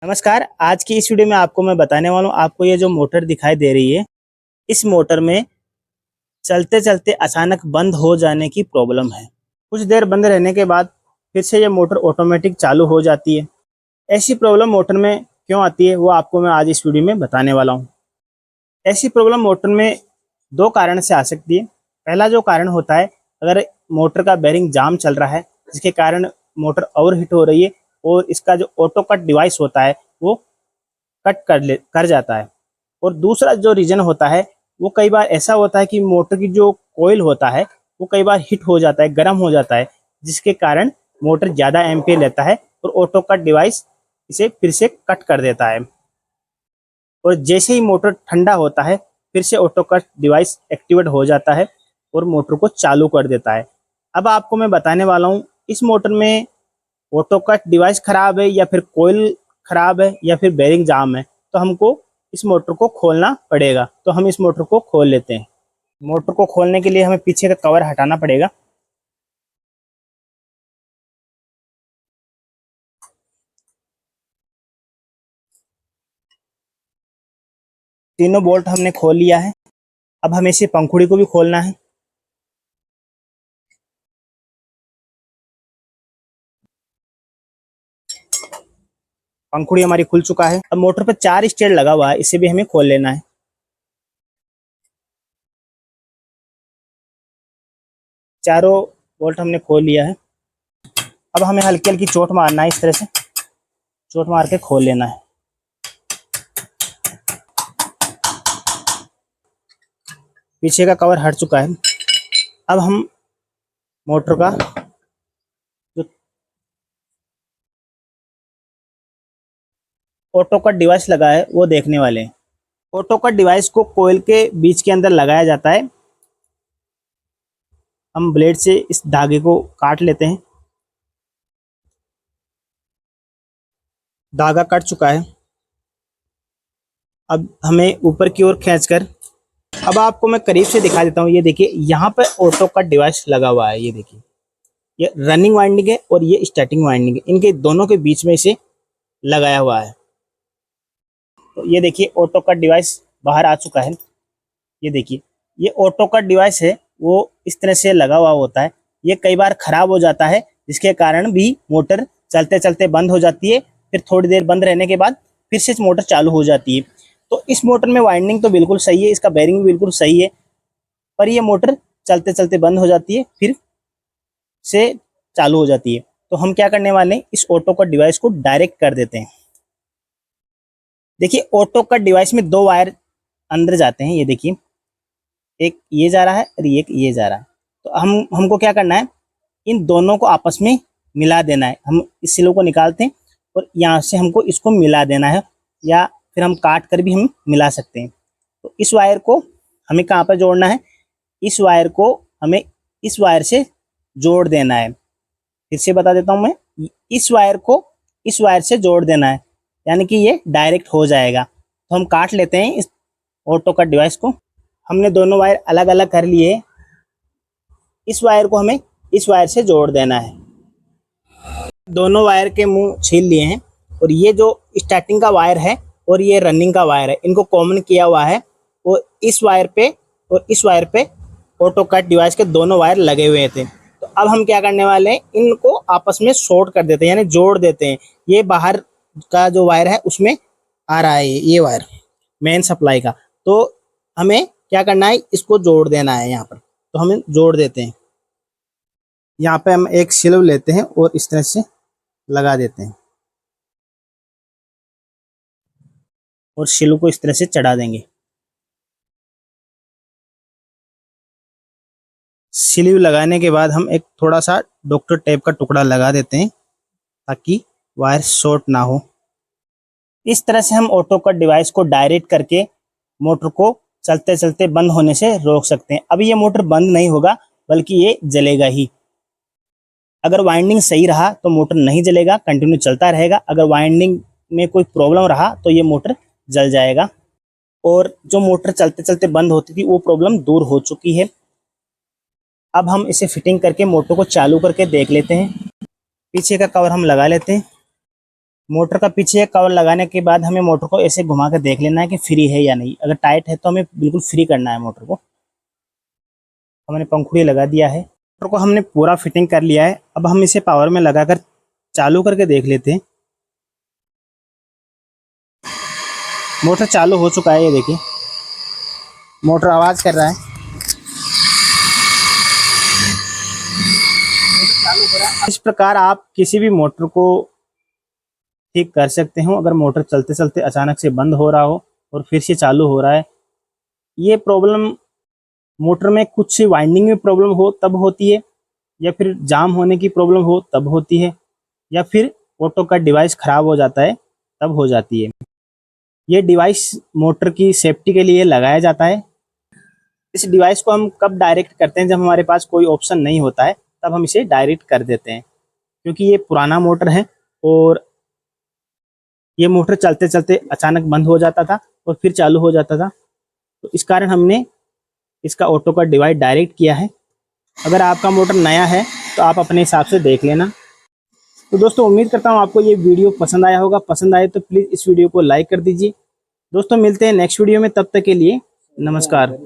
नमस्कार। आज की इस वीडियो में आपको मैं बताने वाला हूँ, आपको ये जो मोटर दिखाई दे रही है, इस मोटर में चलते चलते अचानक बंद हो जाने की प्रॉब्लम है। कुछ देर बंद रहने के बाद फिर से ये मोटर ऑटोमेटिक चालू हो जाती है। ऐसी प्रॉब्लम मोटर में क्यों आती है, वो आपको मैं आज इस वीडियो में बताने वाला हूँ। ऐसी प्रॉब्लम मोटर में दो कारण से आ सकती है। पहला जो कारण होता है, अगर मोटर का बेरिंग जाम चल रहा है जिसके कारण मोटर ओवरहीट हो रही है और इसका जो ऑटो कट डिवाइस होता है वो कट कर जाता है। और दूसरा जो रीजन होता है, वो कई बार ऐसा होता है कि मोटर की जो कोयल होता है वो कई बार हिट हो जाता है, गर्म हो जाता है, जिसके कारण मोटर ज़्यादा एम्पियर लेता है और ऑटो कट डिवाइस इसे फिर से कट कर देता है। और जैसे ही मोटर ठंडा होता है फिर से ऑटो कट डिवाइस एक्टिवेट हो जाता है और मोटर को चालू कर देता है। अब आपको मैं बताने वाला हूँ, इस मोटर में ऑटो कट डिवाइस खराब है या फिर कोयल खराब है या फिर बेरिंग जाम है, तो हमको इस मोटर को खोलना पड़ेगा। तो हम इस मोटर को खोल लेते हैं। मोटर को खोलने के लिए हमें पीछे का कवर हटाना पड़ेगा। तीनों बोल्ट हमने खोल लिया है। अब हमें इसे पंखुड़ी को भी खोलना है। पंखुड़ी हमारी खुल चुका है। अब मोटर पर 4 स्टेट लगा हुआ है, इसे भी हमें खोल लेना है। चारों बोल्ट हमने खोल लिया है। अब हमें हल्की हल्की चोट मारना है, इस तरह से चोट मार के खोल लेना है। पीछे का कवर हट चुका है। अब हम मोटर का जो ऑटो कट डिवाइस लगा है वो देखने वाले हैं। ऑटो कट डिवाइस को कोयल के बीच के अंदर लगाया जाता है। हम ब्लेड से इस धागे को काट लेते हैं। धागा कट चुका है। अब हमें ऊपर की ओर खींचकर, अब आपको मैं करीब से दिखा देता हूँ। ये देखिए, यहाँ पर ऑटो कट डिवाइस लगा हुआ है। ये देखिए, ये रनिंग वाइंडिंग है और ये स्टार्टिंग वाइंडिंग है। इनके दोनों के बीच में इसे लगाया हुआ है। तो ये देखिए, ऑटो कट डिवाइस बाहर आ चुका है। ये देखिए, ये ऑटो कट डिवाइस है, वो इस तरह से लगा हुआ होता है। ये कई बार खराब हो जाता है, जिसके कारण भी मोटर चलते चलते बंद हो जाती है। फिर थोड़ी देर बंद रहने के बाद फिर से मोटर चालू हो जाती है। तो इस मोटर में वाइंडिंग तो बिल्कुल सही है, इसका बेरिंग भी बिल्कुल सही है, पर ये मोटर चलते चलते बंद हो जाती है, फिर से चालू हो जाती है। तो हम क्या करने वाले हैं, इस ऑटो कट डिवाइस को डायरेक्ट कर देते हैं। देखिए, ऑटो कट डिवाइस में 2 वायर अंदर जाते हैं। ये देखिए, एक ये जा रहा है और एक ये जा रहा है। तो हमको क्या करना है, इन दोनों को आपस में मिला देना है। हम इस सिलों को निकालते हैं और यहाँ से हमको इसको मिला देना है, या फिर हम काट कर भी हम मिला सकते हैं। तो इस वायर को हमें कहाँ पर जोड़ना है, इस वायर को हमें इस वायर से जोड़ देना है। फिर से बता देता हूँ मैं, इस वायर को इस वायर से जोड़ देना है, यानी कि ये डायरेक्ट हो जाएगा। तो हम काट लेते हैं इस ऑटो कट डिवाइस को। हमने दोनों वायर अलग अलग कर लिए। इस वायर को हमें इस वायर से जोड़ देना है। दोनों वायर के मुंह छील लिए हैं और ये जो स्टार्टिंग का वायर है और ये रनिंग का वायर है, इनको कॉमन किया हुआ है। और इस वायर पे और इस वायर पे ऑटो कट डिवाइस के दोनों वायर लगे हुए थे। तो अब हम क्या करने वाले हैं, इनको आपस में शॉर्ट कर देते हैं, यानी जोड़ देते हैं। ये बाहर का जो वायर है उसमें आ रहा है, ये वायर मेन सप्लाई का। तो हमें क्या करना है, इसको जोड़ देना है यहाँ पर। तो हमें जोड़ देते हैं। यहाँ पे हम एक सिलव लेते हैं और इस तरह से लगा देते हैं और सिलव को इस तरह से चढ़ा देंगे। सिलव लगाने के बाद हम एक थोड़ा सा डॉक्टर टेप का टुकड़ा लगा देते हैं ताकि वायर शॉर्ट ना हो। इस तरह से हम ऑटो कट डिवाइस को डायरेक्ट करके मोटर को चलते चलते बंद होने से रोक सकते हैं। अभी ये मोटर बंद नहीं होगा, बल्कि ये जलेगा ही। अगर वाइंडिंग सही रहा तो मोटर नहीं जलेगा, कंटिन्यू चलता रहेगा। अगर वाइंडिंग में कोई प्रॉब्लम रहा तो ये मोटर जल जाएगा। और जो मोटर चलते चलते बंद होती थी वो प्रॉब्लम दूर हो चुकी है। अब हम इसे फिटिंग करके मोटर को चालू करके देख लेते हैं। पीछे का कवर हम लगा लेते हैं। मोटर का पीछे कवर लगाने के बाद हमें मोटर को ऐसे घुमा कर देख लेना है कि फ्री है या नहीं। अगर टाइट है तो हमें बिल्कुल फ्री करना है मोटर को। हमने पंखुड़ी लगा दिया है, मोटर को हमने पूरा फिटिंग कर लिया है। अब हम इसे पावर में लगाकर चालू करके देख लेते हैं। मोटर चालू हो चुका है, ये देखिए मोटर आवाज़ कर रहा है, चालू हो रहा है। इस प्रकार आप किसी भी मोटर को ठीक कर सकते हो। अगर मोटर चलते चलते अचानक से बंद हो रहा हो और फिर से चालू हो रहा है, ये प्रॉब्लम मोटर में कुछ वाइंडिंग में प्रॉब्लम हो तब होती है, या फिर जाम होने की प्रॉब्लम हो तब होती है, या फिर ऑटो का डिवाइस ख़राब हो जाता है तब हो जाती है। ये डिवाइस मोटर की सेफ्टी के लिए लगाया जाता है। इस डिवाइस को हम कब डायरेक्ट करते हैं, जब हमारे पास कोई ऑप्शन नहीं होता है तब हम इसे डायरेक्ट कर देते हैं। क्योंकि ये पुराना मोटर है और ये मोटर चलते चलते अचानक बंद हो जाता था और फिर चालू हो जाता था, तो इस कारण हमने इसका ऑटो का डिवाइस डायरेक्ट किया है। अगर आपका मोटर नया है तो आप अपने हिसाब से देख लेना। तो दोस्तों उम्मीद करता हूँ आपको ये वीडियो पसंद आया होगा। पसंद आए तो प्लीज़ इस वीडियो को लाइक कर दीजिए। दोस्तों मिलते हैं नेक्स्ट वीडियो में, तब तक के लिए नमस्कार।